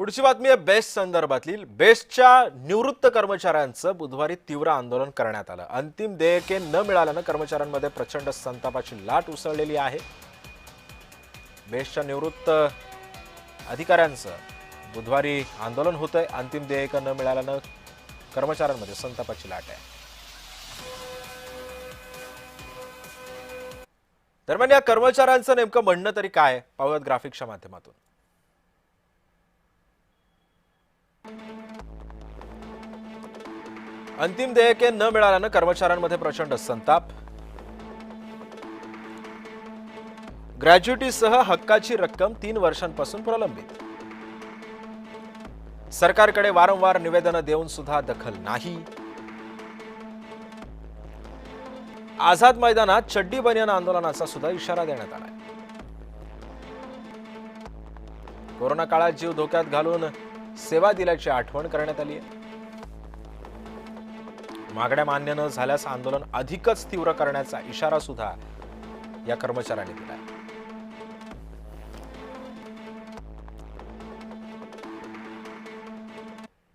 पुढची बातमी आहे बेस्ट संदर्भातली। बेस्टच्या निवृत्त कर्मचाऱ्यांचं बुधवारी तीव्र आंदोलन करण्यात आलं। अंतिम देयके न मिळाल्यानं कर्मचाऱ्यांमध्ये प्रचंड संतापाची लाट उसळलेली आहे। बेस्टच्या निवृत्त अधिकाऱ्यांचं बुधवारी आंदोलन होतंय। अंतिम देयके न मिळाल्यानं कर्मचाऱ्यांमध्ये संतापाची लाट आहे। दरम्यान या कर्मचाऱ्यांचं नेमकं म्हणणं तरी काय, पाहूयात ग्राफिक्सच्या माध्यमातून। अंतिम देयके न मिळाल्यानं कर्मचाऱ्यांमध्ये प्रचंड संताप। ग्रॅज्युटीसह हक्काची रक्कम 3 वर्षांपासून प्रलंबित। सरकारकडे वारंवार निवेदनं देऊन सुद्धा दखल नाही। आझाद मैदानात चड्डी बनियान आंदोलनाचा सुद्धा इशारा देण्यात आलाय। कोरोना काळात जीव धोक्यात घालून सेवा दिल्याची आठवण करण्यात आली आहे। मागण्या मान्य न झाल्यास आंदोलन अधिकच तीव्र करण्याचा इशारा सुद्धा या कर्मचाऱ्यांनी दिलाय।